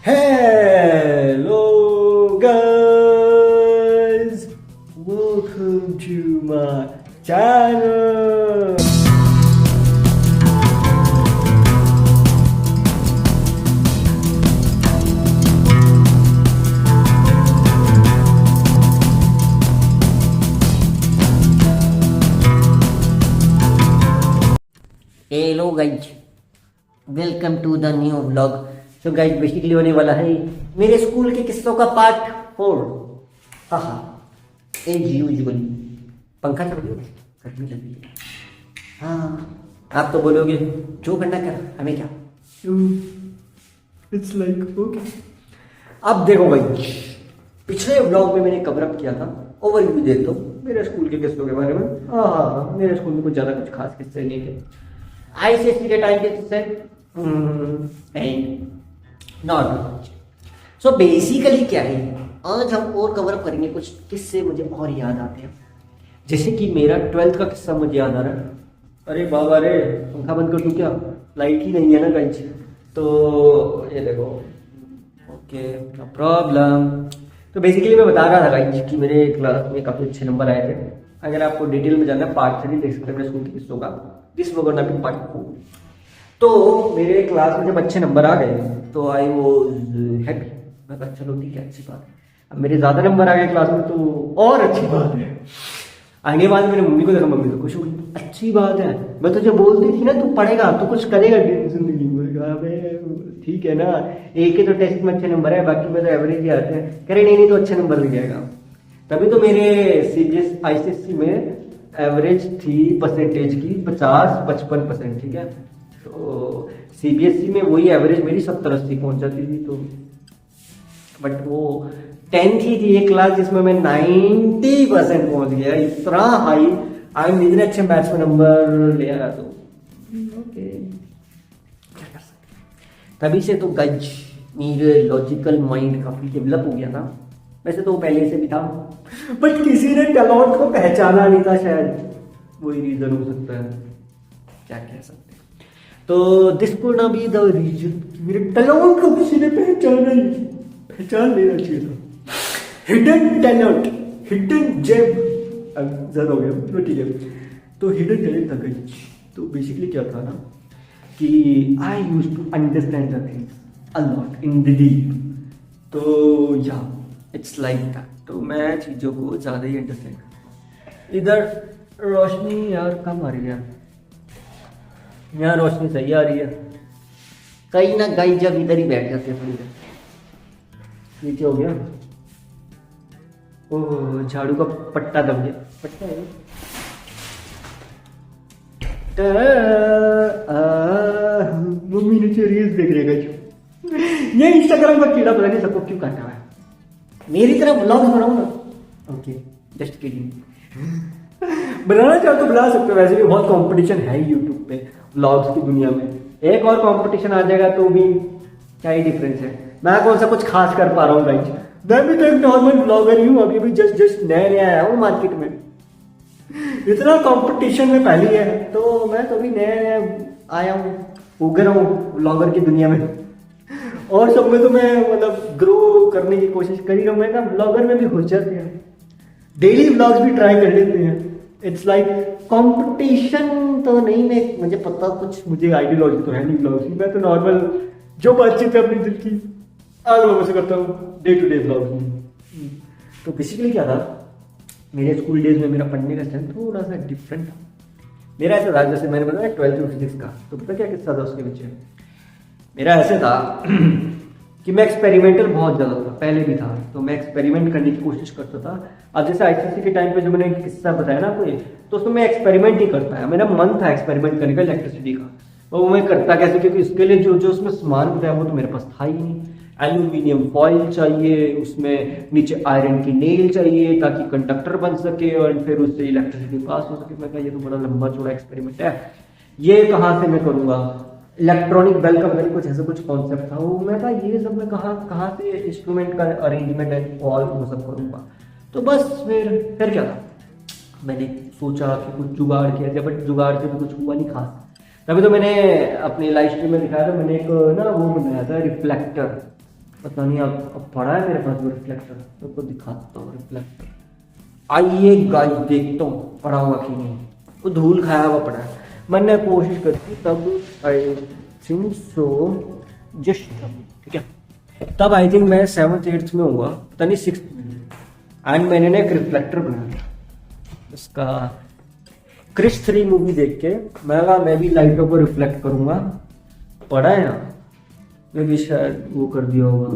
Hello guys, welcome to my channel. Hello guys, welcome to the new vlog. तो guys basically होने वाला है मेरे स्कूल के किस्सों का पार्ट 4। हाँ, एज यूजुअल। पंखा चल रही है, गर्मी लग रही है। हाँ, आप तो बोलोगे जो करना कर, हमें क्या। It's like okay. अब देखो भाई, पिछले व्लॉग में मैंने कवर अप किया था, ओवरव्यू दे दो मेरे स्कूल के किस्सों के बारे में। हाँ, मेरे स्कूल में कुछ ज्यादा कुछ खास किस्से नहीं थे। आईसीएसई के टाइम के किस्से नॉट मच। सो बेसिकली क्या है, आज हम और कवर अप करेंगे कुछ किस्से मुझे और याद आते हैं। जैसे कि मेरा 12th का किस्सा मुझे याद आ रहा है। अरे बाबा रे, पंखा बंद कर दूं क्या? लाइट ही नहीं है ना गाइस। तो ये देखो, ओके नो प्रॉब्लम। तो बेसिकली मैं बता रहा था गाइस कि मेरे क्लास में काफी अच्छे नंबर आए थे। अगर आपको डिटेल में जानना है, पार्ट 3 देख सकते हैं स्कूल के किस्सों का। दिस वो गोना बी पार्ट 4। तो मेरे क्लास में जब अच्छे नंबर आ गए तो आई वाज हैप्पी। मैं कहा चलो ठीक है, अच्छी बात है। अब मेरे ज्यादा नंबर आ गए क्लास में तो और अच्छी बात है। आगे बाद मेरी मम्मी को देखा, मम्मी तो खुश हो गई, अच्छी बात है। मैं तुझे बोलती थी ना तू पढ़ेगा, तू कुछ करेगा जिंदगी में। ठीक है ना, एक ही तो टेस्ट में अच्छे नंबर है, बाकी में तो एवरेज ही आते हैं। कह रहे नहीं तो अच्छे नंबर मिल जाएगा। तभी तो मेरे सीबीएस आईसीएसई में एवरेज थी परसेंटेज की 50-55%। ठीक है, तो सीबीएसई में वही एवरेज मेरी 70-80 पहुंच जाती थी। तो बट वो 10th ही थी एक क्लास जिसमें मैं 90% पहुंच गया। इतना हाई, आई इतने अच्छे मैथ्स में नंबर ले आया। तो ओके, क्या कर सकते। तभी से तो गज मेरे लॉजिकल माइंड काफी डेवलप हो गया था। वैसे तो पहले से भी था, बट किसी ने टैलेंट को पहचाना नहीं था, शायद वही रीजन हो सकता है। क्या कह सकते हैं। तो this could not be the reason, मेरे टैलेंट को किसी ने पहचाना नहीं, पहचान लेना चाहिए था। हिडन टैलेंट, हिडन जेम, ज्यादा हो गया तो ठीक है। तो हिडन टैलेंट था गाइस। तो बेसिकली क्या था ना कि I used to understand the things a lot in the deep. तो या इट्स लाइक दैट। तो मैं चीजों को ज्यादा ही अंडरस्टैंड करता। इधर रोशनी यार कम आ रही है, यहाँ रोशनी सही आ रही है। कहीं ना कहीं जब इधर ही बैठ जाते हैं थोड़ी देर। नीचे हो गया। ओह, झाड़ू का पट्टा दब गया। पट्टा है मम्मी नीचे रील्स देख रहे गाइस। ये इंस्टाग्राम का कीड़ा पता नहीं सबको क्यों काटा हुआ है। मेरी तरह ब्लॉग बनाऊं ना। Okay, just kidding. बनाना चाहो तो बना सकते हो। वैसे भी बहुत कंपटीशन है यूट्यूब पे व्लॉग्स की दुनिया में। एक और कंपटीशन आ जाएगा तो भी क्या ही डिफरेंस है। मैं कौन सा कुछ खास कर पा रहा हूँ गाइस। मैं भी तो एक नॉर्मल ब्लॉगर ही हूँ, अभी भी जस्ट नया आया हूँ मार्केट में। इतना कंपटीशन में पहली है, तो मैं तो भी नया आया हूँ, उग रहा हूँ ब्लॉगर की दुनिया में। और सब में तो मैं मतलब ग्रो करने की कोशिश कर ही रहा हूँ। मैं ना ब्लॉगर में भी घुस जाते हैं, डेली ब्लॉग्स भी ट्राई कर लेते हैं। इट्स लाइक कंपटीशन तो नहीं, मैं मुझे पता कुछ, मुझे आइडियोलॉजी तो है नहीं ब्लॉग्स की। मैं तो नॉर्मल जो बातचीत है अपनी दिल की आप लोगों से करता हूँ डे टू डे ब्लॉग्स में। तो बेसिकली क्या था, मेरे स्कूल डेज में मेरा पढ़ने का स्टाइल थोड़ा सा डिफरेंट था। मेरा ऐसा था, जैसे मैंने बताया 12th फिजिक्स का, तो पता क्या किस्सा था उसके पीछे। मेरा ऐसे था कि मैं एक्सपेरिमेंटल बहुत ज़्यादा था, पहले भी था। तो मैं एक्सपेरिमेंट करने की कोशिश करता था। अब जैसे आईसीएसई के टाइम पे जो मैंने किस्सा बताया ना आपको, तो उसमें मैं एक्सपेरिमेंट ही कर पाया। मेरा मन था एक्सपेरिमेंट करने का इलेक्ट्रिसिटी का, वो मैं करता कैसे, क्योंकि इसके लिए जो उसमें सामान बताया वो तो मेरे पास था ही नहीं। एल्यूमिनियम फॉइल चाहिए, उसमें नीचे आयरन की नेल चाहिए ताकि कंडक्टर बन सके और फिर उससे इलेक्ट्रिसिटी पास हो सके। मैं कहा ये तो बड़ा लंबा चौड़ा एक्सपेरिमेंट है, ये कहाँ से मैं करूँगा। इलेक्ट्रॉनिक बेल का पता नहीं कुछ ऐसा कुछ कॉन्सेप्ट था वो। मैं कहा ये सब मैं कहाँ से इंस्ट्रूमेंट का अरेंजमेंट है और वो सब करूँगा। तो बस फिर क्या था, मैंने सोचा कि कुछ जुगाड़ किया जाए, बट जुगाड़ से भी कुछ हुआ नहीं खास। तभी तो मैंने अपनी लाइव स्ट्रीम में दिखाया था, मैंने एक ना वो बनाया था रिफ्लेक्टर। पता नहीं अब पड़ा है मेरे पास वो रिफ्लेक्टर, तो आपको दिखाता हूँ रिफ्लेक्टर। आइए गाइस देखता हूँ पड़ा हुआ कि नहीं। वो धूल खाया हुआ पड़ा है, मैंने कोशिश करी तब आई थिंक सो जस्ट, ठीक है तब आई थिंक मैं 7th 8th में हुआ, पता नहीं 6th में, एंड मैंने ना एक रिफ्लेक्टर बनाया उसका क्रिश 3 मूवी देख के। मैं कहा मैं भी लाइटों को रिफ्लेक्ट करूंगा, पड़ा है ना, मैं भी शायद वो कर दिया होगा।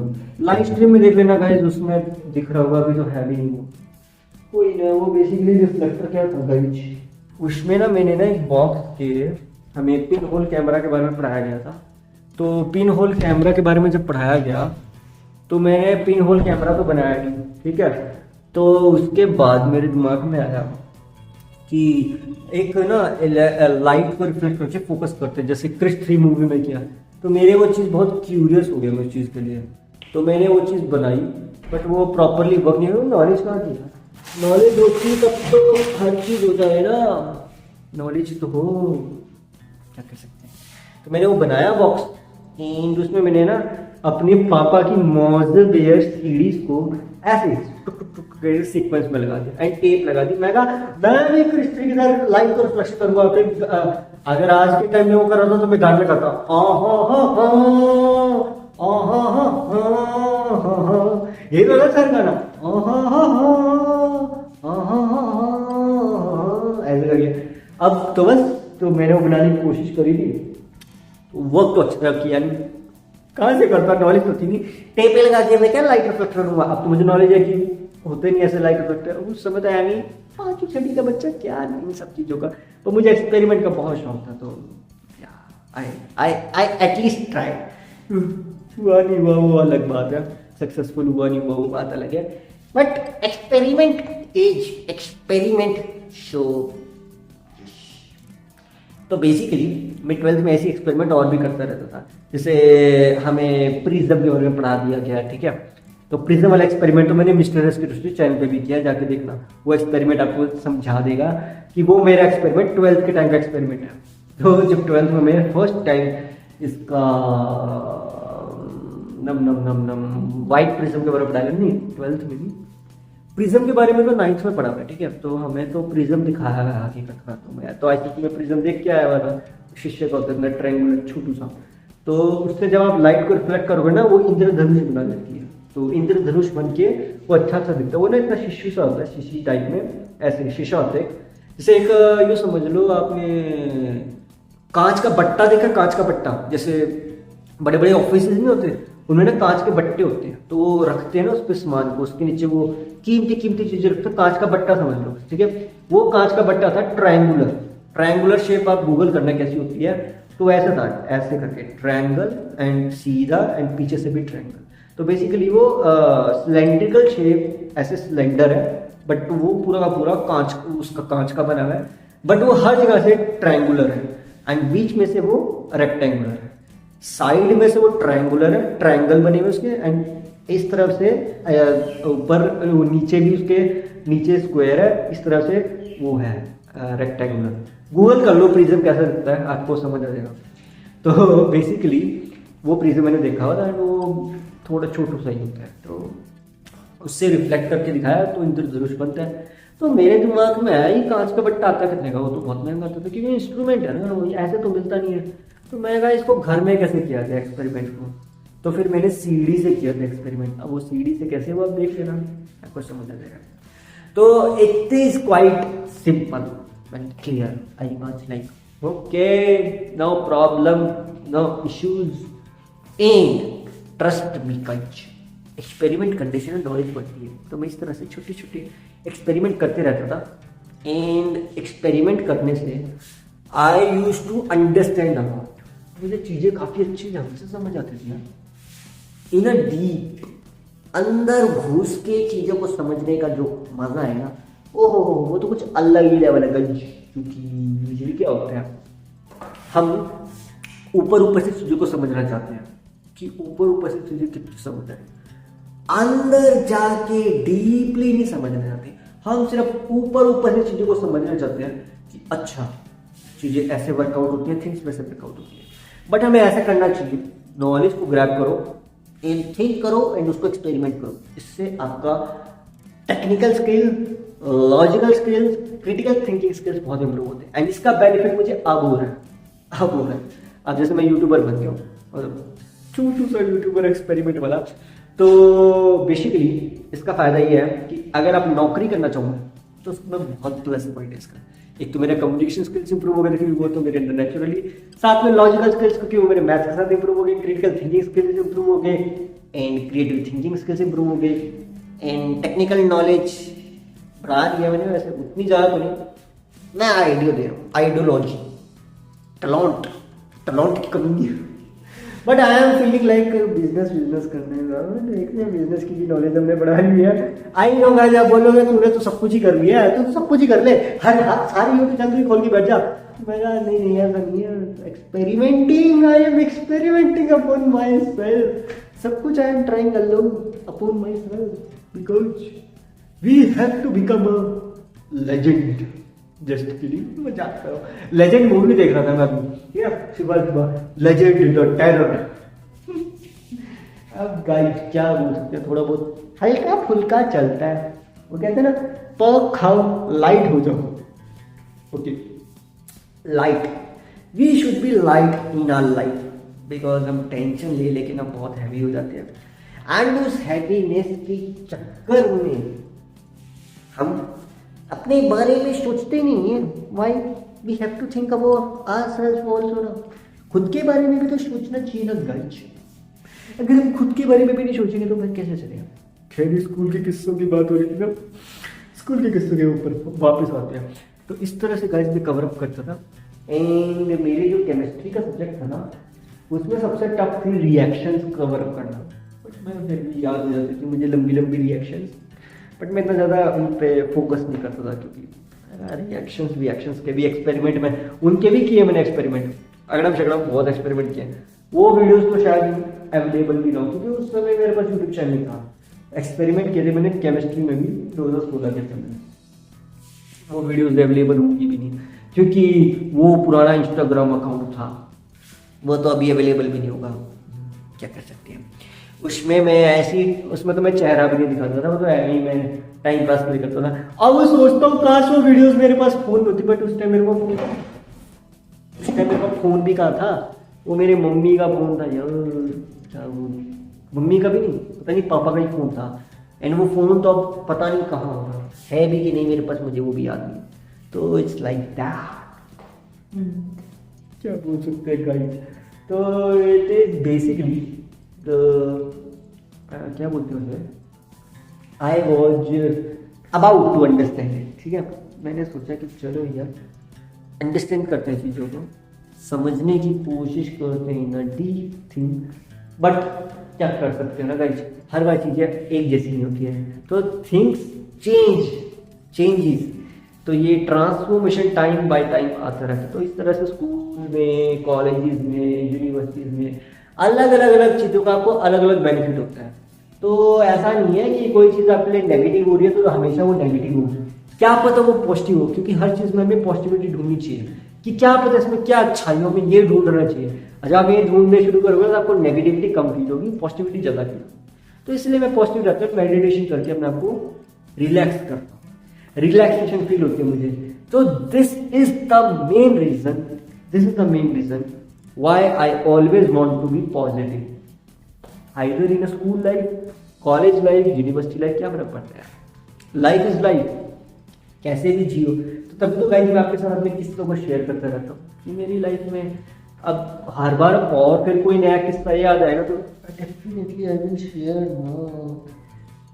लाइव स्ट्रीम में देख लेना गाइस, उसमें दिख रहा होगा, अभी तो है भी नहीं वो। कोई ना, वो बेसिकली रिफ्लेक्टर क्या था गाइस, उसमें ना मैंने ना एक बॉक्स के, हमें पिन होल कैमरा के बारे में पढ़ाया गया था। तो पिन होल कैमरा के बारे में जब पढ़ाया गया तो मैंने पिन होल कैमरा तो बनाया नहीं, ठीक है। तो उसके बाद मेरे दिमाग में आया कि एक ना लाइट को रिफ्लेक्ट करके फोकस करते हैं, जैसे क्रिश 3 मूवी में किया। तो मेरे वो चीज़ बहुत क्यूरियस हो गया मैं उस चीज़ के लिए, तो मैंने वो चीज़ बनाई, बट वो प्रॉपरली वर्क नहीं हुआ। नॉलेज कहाँ किया, नॉलेज होती तब तो हर चीज़ हो जाए ना, नॉलेज तो हो, क्या कर सकते हैं। तो मैंने वो बनाया बॉक्स, एंड उसमें मैंने ना अपने पापा की मौज बेयर सीरीज को ऐसे टुक टुक टुक के सीक्वेंस में लगा दिया एंड टेप लगा दी। मैं कहा मैं भी क्रिश 3 के साथ लाइव को रिफ्लेक्ट करूंगा। फिर अगर आज के टाइम में वो कर रहा था तो मैं गाने लगाता ये लगा सर गाना ऐसे लगे। अब तो बस, तो मैंने वो बनाने की कोशिश करी थी, वर्क तो अच्छा किया नहीं, कहाँ से करता, नॉलेज तो थी नहीं। टेप लगा के मैं क्या लाइट रिफ्लेक्टर करूंगा। अब तो मुझे नॉलेज है कि होते नहीं ऐसे लाइट रिफ्लेक्टर, उस समय तो आया नहीं, 5वीं 6वीं का बच्चा क्या नहीं सब चीज़ों का। तो मुझे एक्सपेरिमेंट का बहुत शौक था, तो आई एटलीस्ट ट्राई। हुआ नहीं हुआ वो अलग बात है, सक्सेसफुल हुआ नहीं हुआ वो बात अलग है, but experiment is experiment show. तो बेसिकली मैं 12th में ऐसी एक्सपेरिमेंट और भी करता रहता था, जैसे हमें प्रिज्म के बारे में पढ़ा दिया गया, ठीक है। तो प्रिज्म वाला एक्सपेरिमेंट तो मैंने मिस्टर के चैनल पे भी किया, जाके देखना, वो एक्सपेरिमेंट आपको समझा देगा कि वो मेरा एक्सपेरिमेंट 12th के टाइम का एक्सपेरिमेंट है। तो जब 12th में मैंने फर्स्ट टाइम इसका नम नम नम नम वाइट प्रिज्म के बारे में पढ़ाया, नहीं 12th में भी प्रिज्म के बारे में तो 9th में पढ़ा हुआ है, ठीक है। तो हमें तो प्रिज्म दिखाया गया हकीकत का, तो मैं तो आई में प्रिज्म देख के आया हुआ था, शीशे का होता है ट्रायंगुलर छोटू सा, तो उससे जब आप लाइट को रिफ्लेक्ट करोगे ना वो इंद्रधनुष बना देती है। तो इंद्रधनुष बन के वो अच्छा सा दिखता है, वो ना इतना शीशू सा होता है, शीशी टाइप में ऐसे शीशा होता है। जैसे एक यूँ समझ लो आपने कांच का बट्टा देखा, कांच का बट्टा, जैसे बड़े बड़े ऑफिस नहीं होते उनमें ना कांच के बट्टे होते हैं, तो वो रखते हैं ना उस पर सामान को, उसके नीचे वो कीमती कीमती चीजें रखते हैं, कांच का बट्टा समझ लो, ठीक है। वो कांच का बट्टा था ट्रायंगुलर, ट्रायंगुलर शेप आप गूगल करना कैसी होती है, तो ऐसा था, ऐसे करके ट्रायंगल एंड सीधा एंड पीछे से भी ट्रायंगल। तो बेसिकली वो सिलेंड्रिकल शेप, ऐसे सिलेंडर है, बट वो पूरा का पूरा कांच, उसका कांच का बना हुआ है, बट वो हर जगह से ट्रायंगुलर है, एंड बीच में से वो रेक्टेंगुलर है, साइड में से वो ट्रायंगुलर है, ट्रायंगल बने हुए उसके, एंड इस तरफ से ऊपर नीचे भी उसके नीचे स्क्वायर है, इस तरह से वो है रेक्टेंगुलर। गूगल कर लो प्रिज्म कैसा दिखता है, आपको समझ आ जाएगा। तो बेसिकली वो प्रिज्म मैंने देखा हुआ था, वो थोड़ा छोटू सा ही होता है, तो उससे रिफ्लेक्ट करके दिखाया तो इंद्रधनुष बनता है। तो मेरे दिमाग में आया ही कांच का बट्टा आता कितने का, वो तो बहुत महंगा आता था, क्योंकि इंस्ट्रूमेंट है ना, ऐसे तो मिलता नहीं है। तो मैं कहा इसको घर में कैसे किया जाए एक्सपेरिमेंट को, तो फिर मैंने सीडी से किया था एक्सपेरिमेंट। अब वो सीडी से कैसे वो आप देख लेना, आपको समझ आ जाएगा। तो it is quite simple and clear, I was like okay, no problem, no issues, and trust me guys, experiment करने से नॉलेज बढ़ती है। तो मैं इस तरह से छोटे छोटे एक्सपेरिमेंट करते रहता था, एंड एक्सपेरिमेंट करने से आई यूज टू अंडरस्टैंड अबाउट, मुझे चीज़ें काफ़ी अच्छी ढंग से समझ आती थी ना। इन अ डीप, अंदर घुस के चीज़ों को समझने का जो मज़ा है ना, ओहो वो तो कुछ अलग ही लेवल है गंज। क्योंकि यूजली क्या होता है, हम ऊपर ऊपर से चीज़ों को समझना चाहते हैं कि ऊपर ऊपर से चीज़ें कितनी समझ आए, अंदर जाके डीपली नहीं समझना चाहते। हम सिर्फ ऊपर ऊपर से चीज़ों को समझना चाहते हैं कि अच्छा चीज़ें ऐसे वर्कआउट होती हैं, थिंग्स वैसे वर्कआउट होती हैं। बट हमें ऐसा करना चाहिए, नॉलेज को ग्रैब करो, एंड थिंक करो एंड उसको एक्सपेरिमेंट करो। इससे आपका technical skill, logical skills, critical thinking skills बहुत इंप्रूव होते हैं। एंड इसका बेनिफिट मुझे अब हो रहा है। अब जैसे मैं यूट्यूबर बन गया हूँ, मतलब छू सा यूट्यूबर एक्सपेरिमेंट वाला। तो बेसिकली इसका फायदा ये है कि अगर आप नौकरी करना चाहो तो उसमें बहुत प्लस पॉइंट है इसका। एक तो मेरे कम्युनिकेशन स्किल्स इंप्रूव हो गए, क्योंकि वो तो मेरे अंदर नेचुरली, साथ में लॉजिकल स्किल्स, क्योंकि वो मेरे मैथ्स के साथ इंप्रूव हो गए, क्रिटिकल थिंकिंग स्किल्स इंप्रूव हो गए, and creative thinking skills improve हो गए, एंड टेक्निकल नॉलेज बढ़ा दिया मैंने। वैसे उतनी ज़्यादा तो नहीं, मैं आइडिया दे रहा हूँ, आइडियोलॉजी, टलॉन्ट की कमी नहीं है। But I am feeling like business करने का, देखते हैं बिजनेस की भी नॉलेज हमने बढ़ा ली है। आई नो गाइस, आप बोलोगे तूने तो सब कुछ ही कर लिया है, तो सब कुछ ही कर ले, हर सारी यूट्यूब चैनल खोल के बैठ जा। मैं कहा नहीं ऐसा नहीं है, experimenting, I am experimenting upon myself, सब कुछ I am trying alone upon myself, because we have to become a legend. Just kidding, मजाक करो। लेजेंड मूवी देख रहा था मैं अभी, सुबह लेजेंड द टेरर। अब गाइस क्या बोल सकते हैं, थोड़ा बहुत हल्का फुल्का चलता है। वो कहते हैं ना, पर्क खाओ लाइट हो जाओ। Okay, light, we should be light in our life, because हम टेंशन ले लेके ना बहुत हैवी हो जाते हैं। एंड उस हैवीनेस के चक्कर में हम अपने बारे में सोचते नहीं है। Why we have to think about ourselves also ना। खुद के बारे में भी तो सोचना चाहिए ना गाइस। अगर हम खुद के बारे में भी नहीं सोचेंगे तो फिर कैसे चलेगा। खैर, स्कूल के किस्सों की बात हो रही थी ना, स्कूल के किस्सों के ऊपर वापस आते हैं। तो इस तरह से गाइस मैं कवर अप करता था। एंड मेरे जो केमिस्ट्री का सब्जेक्ट था ना, उसमें सबसे टफ थी रिएक्शंस कवर अप करना। बट मैं फिर भी याद हो जाती थी मुझे लंबी रिएक्शंस, बट मैं इतना ज़्यादा उन पर फोकस नहीं करता था, क्योंकि रिएक्शंस के भी एक्सपेरिमेंट में उनके भी किए मैंने एक्सपेरिमेंट, अगड़म शगड़म बहुत एक्सपेरिमेंट किए। वो वीडियोस तो शायद अवेलेबल भी ना हो, क्योंकि उस समय मेरे पास यूट्यूब चैनल था। एक्सपेरिमेंट किए थे मैंने केमिस्ट्री में भी 2016 के समय। वो वीडियोस अवेलेबल होंगी भी नहीं, क्योंकि वो पुराना इंस्टाग्राम अकाउंट था, वो तो अभी अवेलेबल भी नहीं होगा। क्या कर सकते हैं उसमें। मैं ऐसी, उसमें तो मैं चेहरा भी नहीं दिखाता था, वो तो ऐसे ही मैं टाइम पास नहीं करता था। अब वो सोचता हूँ काश वो वीडियोस मेरे पास फोन होती, बट उस टाइम मेरे पास फोन भी कहाँ था। वो मेरे मम्मी का फोन था यार, क्या वो मम्मी का भी नहीं, पता नहीं पापा का ही फोन था। एंड वो फोन तो अब पता नहीं कहाँ होगा, है भी कि नहीं मेरे पास, मुझे वो भी याद नहीं। तो इट्स लाइक दैट, क्या बोल सकते हैं गाइस। तो इट इज बेसिकली क्या बोलते हैं उसे, I was about to understand it. ठीक है, मैंने सोचा कि चलो यार अंडरस्टैंड करते हैं चीज़ों को, समझने की कोशिश करते हैं ना, डीप थिंक। बट क्या कर सकते हैं ना गाइस, हर बार चीज़ें एक जैसी नहीं होती है, तो थिंग्स चेंजेस। तो ये ट्रांसफॉर्मेशन टाइम बाय टाइम आता रहता है। तो इस तरह से स्कूल में, कॉलेजेस में, यूनिवर्सिटीज़ में अलग अलग चीज़ों का आपको अलग अलग बेनिफिट होता है। तो ऐसा नहीं है कि कोई चीज़ आपके लिए नेगेटिव हो रही है तो हमेशा वो नेगेटिव हो, क्या पता वो पॉजिटिव हो, क्योंकि हर चीज़ में हमें पॉजिटिविटी ढूंढनी चाहिए कि क्या पता इसमें क्या अच्छाइयों में ये ढूंढना चाहिए। जब आप ये ढूंढने शुरू करोगे तो आपको नेगेटिविटी कम फील होगी, पॉजिटिविटी ज़्यादा फील होगी। तो इसलिए मैं पॉजिटिव रहता हूँ, मेडिटेशन करके अपने आपको रिलैक्स करता हूँ, रिलैक्सेशन फील होती है मुझे। तो this is the main reason why I always want to be positive. Either in a school life, college life, university life, क्या फर्क पड़ता है, लाइफ इज लाइफ, कैसे भी जियो। तो तभी तो गाइस मैं आपके साथ अपने किस्सों को शेयर करता रहता हूँ कि मेरी लाइफ में अब हर बार और फिर कोई नया किस्सा याद आएगा तो डेफिनेटली आई विल शेयर।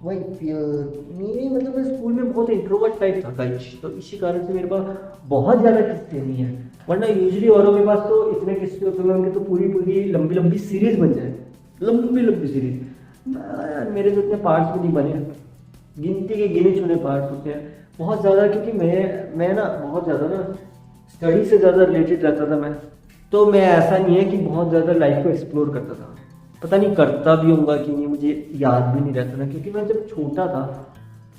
वही मेरे मतलब मैं स्कूल में बहुत इंट्रोवर्ट टाइप था गाइस, तो इसी कारण से मेरे पास बहुत ज़्यादा किस्से नहीं है। वरना यूजली औरों के पास तो इतने किस्से होते हैं उनके तो पूरी लंबी सीरीज बन जाए, लंबी सीरीज। यार मेरे तो इतने पार्ट्स भी नहीं बने, गिनती के गिने चुने पार्ट्स होते हैं बहुत ज़्यादा, क्योंकि मैं ना बहुत ज़्यादा ना स्टडी से ज़्यादा रिलेटेड रहता था मैं। तो मैं ऐसा नहीं है कि बहुत ज़्यादा लाइफ को एक्सप्लोर करता था, पता नहीं करता भी होऊंगा कि नहीं, मुझे याद भी नहीं रहता था, क्योंकि मैं जब छोटा था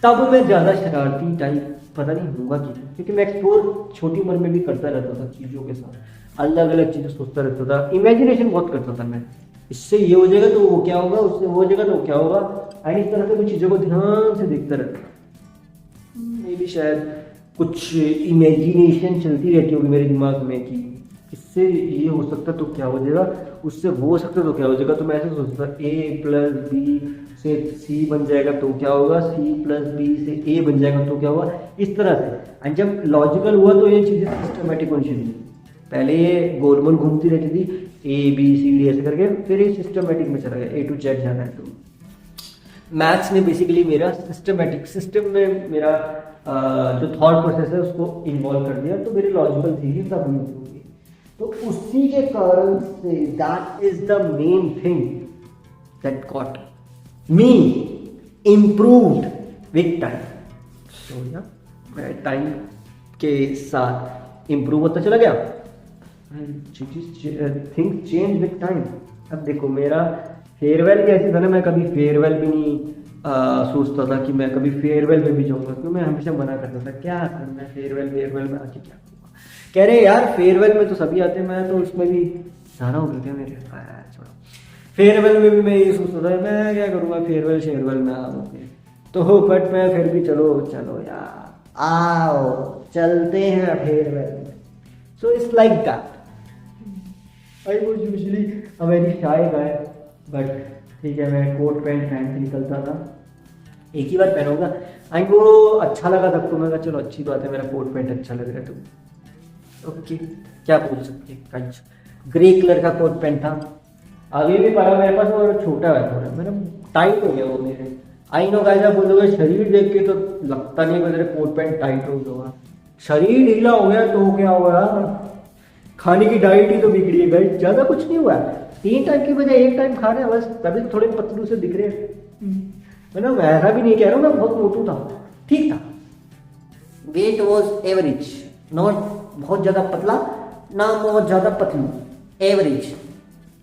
तब मैं ज़्यादा शरारती टाइप पता नहीं होगा क्योंकि मैं एक्सप्लोर छोटी उम्र में भी करता रहता था चीज़ों के साथ, अलग अलग चीज़ें सोचता रहता था, इमेजिनेशन बहुत करता था मैं, इससे ये हो जाएगा तो वो क्या होगा, उससे वो हो जाएगा तो वो क्या होगा। एंड इस तरह से कुछ चीज़ों को ध्यान से देखते रहना। मे भी शायद कुछ इमेजिनेशन चलती रहती होगी मेरे दिमाग में कि इससे ये हो सकता तो क्या हो जाएगा, उससे वो हो सकता तो क्या हो जाएगा। तो मैं ऐसे सोचता A प्लस बी से C बन जाएगा तो क्या होगा, C प्लस बी से A बन जाएगा तो क्या होगा, इस तरह से। एंड जब लॉजिकल हुआ तो ये चीज़ें सिस्टमेटिक होनी चाहिए। पहले ये गोल मोल घूमती रहती थी ABCD ऐसे करके, फिर ये सिस्टमेटिक में चला गया, A to Z जाना है। तो मैथ्स ने बेसिकली मेरा सिस्टमेटिक सिस्टम में मेरा जो थॉट प्रोसेस है उसको इन्वॉल्व कर दिया, तो मेरी लॉजिकल थी तब होगी। तो उसी के कारण से that is the main thing that got me improved with time. So या मैं टाइम के साथ इम्प्रूव होता चला गया। Things change with time. अब देखो मेरा फेयरवेल कैसे था ना, मैं कभी फेयरवेल भी नहीं सोचता था कि मैं कभी फेयरवेल में भी जाऊंगा, क्योंकि मैं हमेशा मना करता था क्या करना है फेयरवेल में आके क्या करूँगा। कह रहे यार फेयरवेल में तो सभी आते हैं, मैं तो उसमें भी जाना हो गया मेरे। छोड़ो, फेयरवेल में भी मैं ये सोचता था मैं क्या करूँगा फेयरवेल में आओगे तो, बट मैं फिर भी चलो यार आओ चलते हैं फेयरवेल में। So it's like that. I was usually a very shy guy, but ठीक है मैं कोट पैंट पहन के निकलता था, एक ही बार पहनूंगा। एंड वो अच्छा लगा सबको, मैं कहा चलो अच्छी बात है मेरा कोट पैंट अच्छा लग रहा है तो ओके क्या बोल सकते हैं। ग्रे कलर का कोट पैंट था, अभी भी पड़ा मेरे पास, और छोटा है थोड़ा, मेरा टाइट हो गया वो मेरे। आई नो गाइस, आप बोलोगे शरीर देख के तो लगता नहीं मेरे कोट पैंट टाइट होगा, शरीर ढीला हो गया तो क्या हुआ, खाने की डाइट ही तो बिगड़ी है गाइस, ज्यादा कुछ नहीं हुआ। 3 टाइम की बजाय 1 टाइम खा रहे हैं बस, तभी तो थोड़े पतलू से दिख रहे हैं। मतलब मैं ऐसा भी नहीं कह रहा हूँ मैं बहुत मोटू था, ठीक था। वेट वॉज एवरेज, नॉट बहुत ज्यादा पतला ना बहुत ज्यादा Patlu, average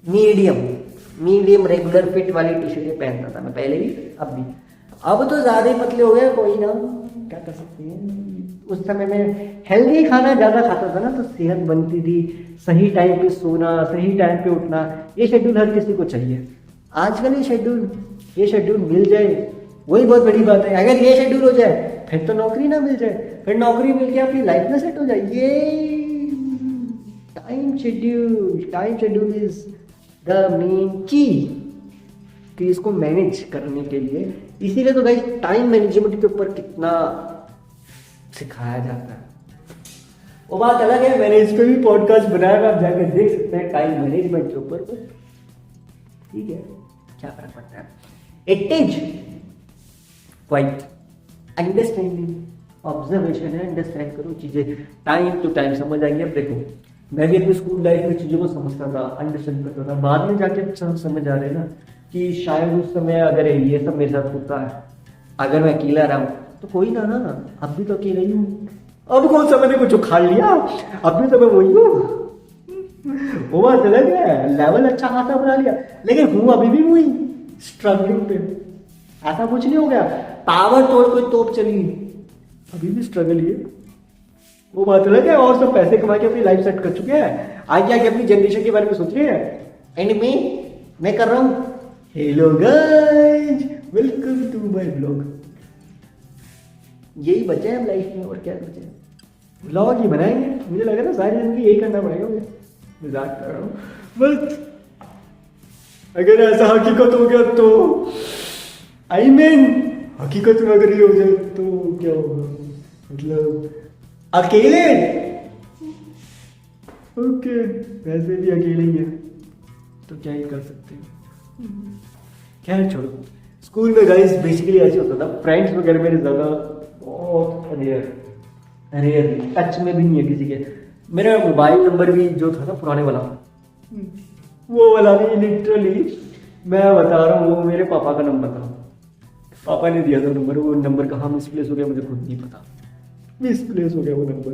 medium regular fit वाली टी शर्ट पहनता था मैं पहले भी, अब भी। अब तो ज्यादा ही पतले हो गए, कोई ना क्या कर सकते हैं। उस समय में हेल्दी खाना ज्यादा खाता था ना, तो सेहत बनती थी, सही टाइम पे सोना, सही टाइम पे उठना, ये शेड्यूल हर किसी को चाहिए। आजकल ये शेड्यूल मिल जाए वही बहुत बड़ी बात है। अगर ये शेड्यूल हो जाए फिर तो नौकरी ना मिल जाए, फिर नौकरी मिल के अपनी लाइफ में सेट हो जाए। ये time schedule is the main की कि इसको मैनेज करने के लिए। इसीलिए तो गाइस टाइम मैनेजमेंट के ऊपर कितना सिखाया जाता है, वो बात अलग है। मैंने इस पे भी पॉडकास्ट बनाया, आप जाकर देख सकते हैं टाइम मैनेजमेंट के ऊपर। ठीक है, क्या फर्क पड़ता है। It is quite understanding, observation है, अंडरस्टैंड करो चीजें, टाइम टू टाइम समझ आएंगे। अब देखो मैं भी अपनी स्कूल लाइफ में चीजों को समझता था, अंडरस्टैंड करता था, बाद में जाके समझ आ रहे ना कि शायद उस समय अगर ये सब मेरे साथ होता है, अगर मैं अकेला रहा हूँ तो कोई ना, अब भी तो अकेला ही हूँ। अब कौन सा मैंने कुछ उखाड़ लिया, अब भी तो मैं वही हूँ। वो बात अलग है, लेवल अच्छा खासा बना लिया, लेकिन हूँ अभी भी वही स्ट्रगलिंग पे। ऐसा कुछ नहीं हो गया, पावर तोड़ कोई तोप चली, अभी भी स्ट्रगल ही है। वो बात अलग है, और सब पैसे कमा के अपनी लाइफ सेट कर चुके हैं, आगे आगे अपनी जनरेशन के बारे में सोच रहे हैं। एंड मैं कर रहा हूँ hello guys, welcome to my blog. यही बचा है लाइफ में, और क्या बचा है, ब्लॉग ही बनाएंगे। मुझे लग रहा है सारी जिंदगी यही करना पड़ेगा मुझे, मजाक कर रहा हूँ। बट अगर ऐसा हकीकत हो गया तो हकीकत में अगर ये हो जाए तो क्या होगा, मतलब अकेले। ओके वैसे भी अकेले ही है तो क्या ही कर सकते हैं। खैर छोड़ो, स्कूल में गाइस बेसिकली ऐसे होता था, फ्रेंड्स वगैरह मेरे ज्यादा बहुत रेयर टच में भी नहीं है किसी के। मेरा मोबाइल नंबर भी जो था ना पुराने वाला, वो वाला भी लिटरली मैं बता रहा हूँ, वो मेरे पापा का नंबर था, पापा ने दिया था नंबर। वो नंबर कहाँ मिसप्लेस हो गया मुझे खुद नहीं पता, मिसप्लेस हो गया वो नंबर।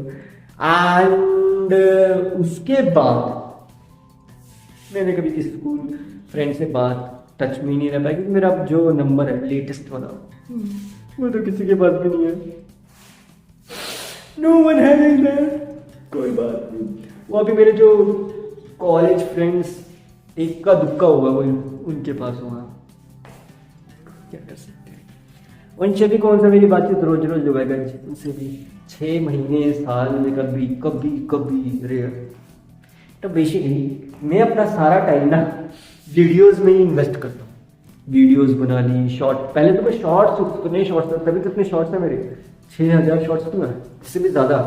एंड उसके बाद मैंने कभी किसी स्कूल फ्रेंड से बात टच में नहीं रह पाया, क्योंकि मेरा जो नंबर है लेटेस्ट वाला वो तो किसी के पास भी नहीं है। नो वन हैविंग दैट, कोई बात नहीं। वो अभी मेरे जो कॉलेज फ्रेंड्स एक का दुक्का होगा वो उनके पास होगा, क्या कर सकते हैं। उनसे भी कौन सा मेरी बातचीत रोज रोज होगा गाइस, उनसे भी 6 महीने साल में कभी कभी कभी रेयर। तो बेसिकली मैं अपना सारा टाइम ना वीडियोस में ही इन्वेस्ट करता हूँ। वीडियोस बना ली, शॉर्ट, पहले तो मैं शॉर्ट्स, कितने शॉर्ट्स, तभी कितने शॉर्ट्स है मेरे, 6000 शॉर्ट्स तो है, इससे भी ज़्यादा।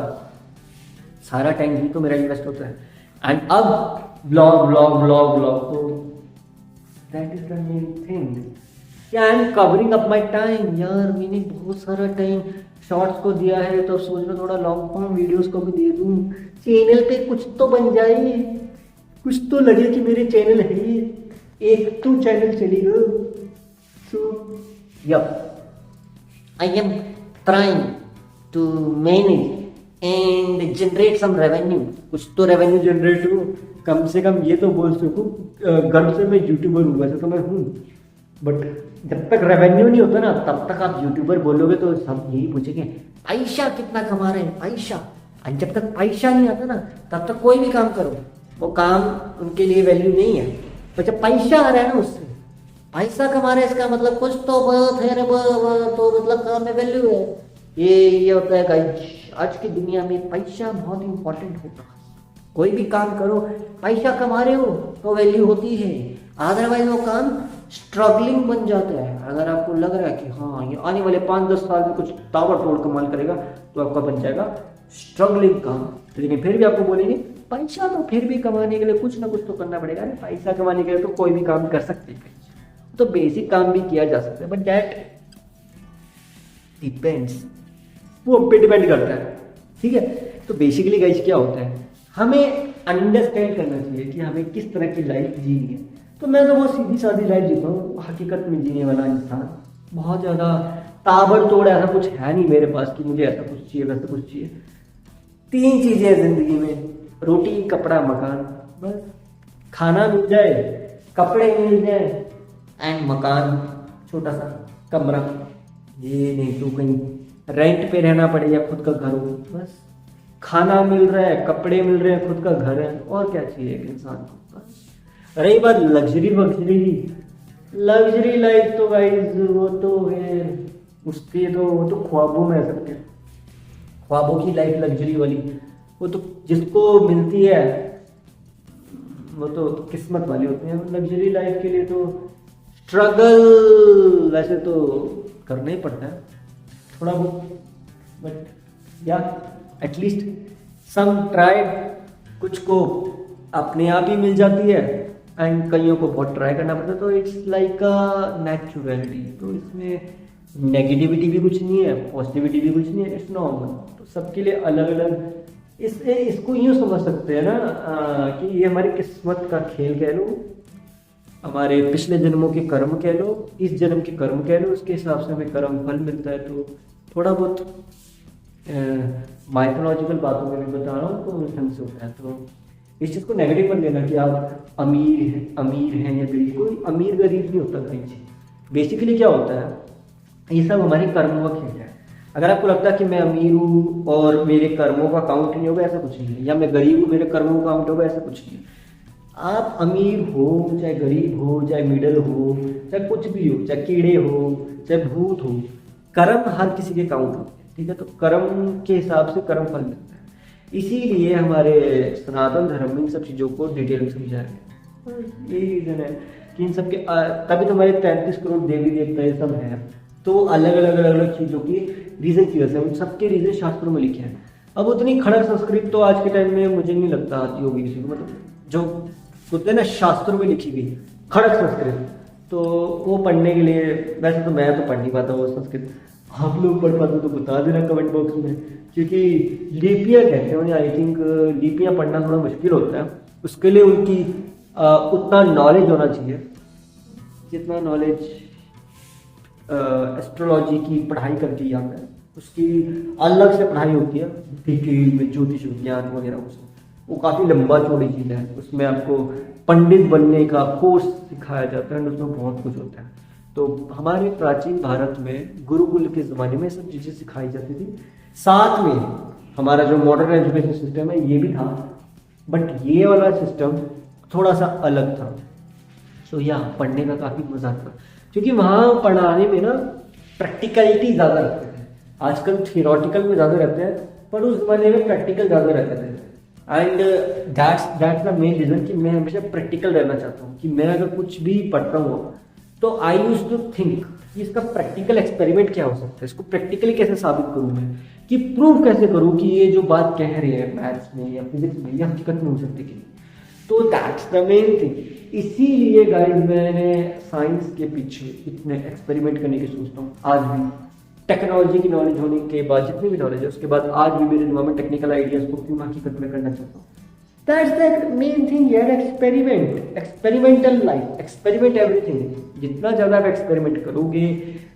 सारा टाइम ही तो मेरा इन्वेस्ट होता है। एंड अब ब्लॉग ब्लॉग ब्लॉग ब्लॉग, तो that is the main thing. I am covering up my time. यार मैंने बहुत सारा टाइम शॉर्ट्स को दिया है, तो सोच रहा थोड़ा लॉन्ग फॉर्म वीडियोस को भी दे दूं, चैनल पे कुछ तो बन जाए, कुछ तो लगे कि मेरे चैनल है, एक तो चैनल चलेगा। So yup, I am trying to manage and generate some revenue, कुछ तो रेवेन्यू जनरेट हो, कम से कम ये तो बोल सकूं गर्व से मैं यूट्यूबर हूँ, वैसे तो मैं हूँ, बट जब तक रेवेन्यू नहीं होता ना तब तक आप यूट्यूबर बोलोगे तो सब यही पूछेंगे पैसा कितना कमा रहे हैं, पैसा। और जब तक पैसा नहीं आता ना तब तक कोई भी काम करो वो काम उनके लिए वैल्यू नहीं है। पर जब पैसा आ रहा है ना, उससे पैसा कमा रहे हैं, इसका मतलब कुछ तो बात है रे, तो मतलब काम में वैल्यू है। ये होता है गाइस, आज की दुनिया में पैसा बहुत इंपॉर्टेंट होता है। कोई भी काम करो, पैसा कमा रहे हो तो वैल्यू होती है, अदरवाइज वो काम स्ट्रगलिंग बन जाता है। अगर आपको लग रहा है कि हाँ ये आने वाले 5-10 साल में कुछ ताबड़तोड़ कमाल करेगा, तो आपका बन जाएगा स्ट्रगलिंग काम। लेकिन फिर भी आपको बोलेंगे पैसा तो फिर भी कमाने के लिए कुछ ना कुछ तो करना पड़ेगा। अरे पैसा कमाने के लिए तो कोई भी काम कर सकते हैं, तो बेसिक काम भी किया जा सकता है, बट दैट डिपेंड्स, वो हम पे डिपेंड करता है। ठीक है, तो बेसिकली गाइस क्या होता है, हमें अंडरस्टैंड करना चाहिए कि हमें किस तरह की लाइफ जीनी है। तो मैं तो बहुत सीधी सादी लाइफ जीता हूँ, हकीकत में जीने वाला इंसान। बहुत ज़्यादा ताबड़तोड़ ऐसा कुछ है नहीं मेरे पास कि मुझे ऐसा कुछ चाहिए वैसा कुछ चाहिए। 3 चीज़ें हैं जिंदगी में, रोटी कपड़ा मकान, बस। खाना मिल जाए, कपड़े मिल जाए एंड मकान, छोटा सा कमरा, ये नहीं तो कहीं रेंट पे रहना पड़े या खुद का घर हो, बस। खाना मिल रहा है, कपड़े मिल रहे हैं, खुद का घर है, और क्या चाहिए एक इंसान को, बस। रही बात लग्जरी लाइफ, तो गाइस वो तो है, उसके तो वो तो ख्वाबों में आ सकते हैं, ख्वाबों की लाइफ लग्जरी वाली, वो तो जिसको मिलती है वो तो किस्मत वाली होती है। लग्जरी लाइफ के लिए तो स्ट्रगल वैसे तो करना ही पड़ता है थोड़ा बहुत, बट या एटलीस्ट सम ट्राइड, कुछ को अपने आप ही मिल जाती है एंड कईयों को बहुत ट्राई करना पड़ता है। तो इट्स लाइक अ नेचुरलिटी, तो इसमें नेगेटिविटी भी कुछ नहीं है, पॉजिटिविटी भी कुछ नहीं है, इट्स नॉर्मल। तो सबके लिए अलग अलग, इसको यूँ समझ सकते हैं ना कि ये हमारी किस्मत का खेल कह लो, हमारे पिछले जन्मों के कर्म कह लो, इस जन्म के कर्म कह लो, उसके हिसाब से हमें कर्म फल मिलता है। तो थोड़ा बहुत माइथोलॉजिकल बातों में भी बता रहा हूँ, तो उस ढंग से होता है। तो इस चीज़ को नेगेटिव मत लेना कि आप अमीर हैं या गरीब। कोई अमीर गरीब नहीं होता कहीं। बेसिकली क्या होता है, ये सब हमारे कर्मों का खेल है। अगर आपको लगता है कि मैं अमीर हूँ और मेरे कर्मों का काउंट नहीं होगा, ऐसा कुछ नहीं है, या मैं गरीब हूँ मेरे कर्मों का काउंट होगा, ऐसा कुछ नहीं है। आप अमीर हो चाहे गरीब हो, चाहे मिडिल हो, चाहे कुछ भी हो, चाहे कीड़े हो चाहे भूत हो, कर्म हर किसी के काउंट होते हैं। ठीक है, तो कर्म के हिसाब से कर्म फल मिलता है। इसीलिए हमारे सनातन धर्म में इन सब चीज़ों को डिटेल में समझाया गया। यही रीज़न है कि इन सब के तभी तो हमारे 33 करोड़ देवी देवता ये सब है। तो अलग अलग चीज़ों की रीज़न की वजह से उन सबके रीज़न शास्त्रों में लिखे हैं। अब उतनी खड़क संस्कृत तो आज के टाइम में मुझे नहीं लगता आती होगी किसी को, मतलब जो होते हैं ना शास्त्रों में लिखी गई खड़क संस्कृत, तो वो पढ़ने के लिए, वैसे तो मैं तो पढ़ नहीं पाता वो संस्कृत, आप लोग पढ़ पाते तो बता देना कमेंट बॉक्स में, क्योंकि लिपियाँ कहते हैं, आई थिंक लिपियाँ पढ़ना थोड़ा मुश्किल होता है। उसके लिए उनकी उतना नॉलेज होना चाहिए जितना नॉलेज एस्ट्रोलॉजी की पढ़ाई करके आता है, उसकी अलग से पढ़ाई होती है डिटेल में, ज्योतिष विज्ञान वगैरह, वो काफ़ी लंबा चौड़ी चीज़ है। उसमें आपको पंडित बनने का कोर्स सिखाया जाता है, उसमें बहुत कुछ होता है। तो हमारे प्राचीन भारत में गुरुकुल के ज़माने में सब चीज़ें सिखाई जाती थी। साथ में हमारा जो मॉडर्न एजुकेशन सिस्टम है ये भी था, बट ये वाला सिस्टम थोड़ा सा अलग था। सो या पढ़ने का काफ़ी मज़ा आता क्योंकि वहाँ पढ़ाने में ना प्रैक्टिकलिटी ज़्यादा रखते थे। आजकल थियोरटिकल में ज़्यादा रहते हैं, पर उस ज़माने में प्रैक्टिकल ज़्यादा रहते थे। And that's the main reason कि मैं हमेशा प्रैक्टिकल रहना चाहता हूँ कि मैं अगर कुछ भी पढ़ता हूँ तो आई यूज टू थिंक कि इसका प्रैक्टिकल एक्सपेरिमेंट क्या हो सकता है, इसको प्रैक्टिकली कैसे साबित करूँ मैं, कि प्रूव कैसे करूँ कि ये जो बात कह रही है मैथ्स में या फिजिक्स में, ये हकीकत में हो सकती कि नहीं। तो दैट्स द मेन थिंग। इसीलिए गाइस मैंने साइंस के पीछे इतने एक्सपेरिमेंट करने की सोचता हूँ। आज भी टेक्नोलॉजी की नॉलेज होने के बाद, जितनी भी नॉलेज है उसके बाद, आज भी मेरे दिमाग में टेक्निकल आइडियाज को क्यों हकीकत में करना चाहता हूँ। दैट्स द मेन थिंग यार, experiment, experimental life, experiment everything. जितना ज़्यादा आप एक्सपेरिमेंट करोगे,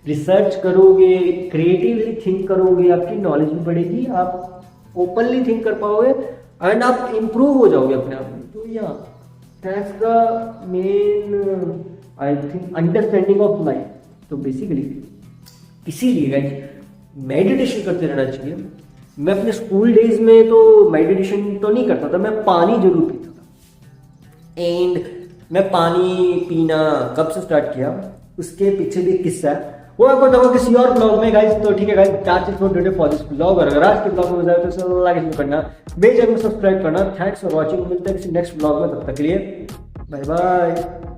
रिसर्च करोगे, क्रिएटिवली थिंक करोगे, आपकी नॉलेज भी बढ़ेगी, आप ओपनली थिंक कर पाओगे एंड आप इम्प्रूव हो जाओगे अपने आप में। तो या that's the main I think understanding of life. तो बेसिकली इसीलिए गाइस मेडिटेशन करते रहना चाहिए। मैं अपने स्कूल डेज में तो मेडिटेशन तो नहीं करता था, मैं पानी जरूर पीता था। एंड मैं पानी पीना कब से स्टार्ट किया, उसके पीछे भी किस्सा है, वो आपको बताऊंगा किसी और ब्लॉग में गाइस। तो ठीक है guys, that's it for today for this blog. और अगर आज के ब्लॉग में मजा आए तो लाइक करना, बेल आइकन सब्सक्राइब करना। थैंक्स फॉर वॉचिंग, मिलते हैं किसी नेक्स्ट ब्लॉग में, तब तक के लिए बाय बाय।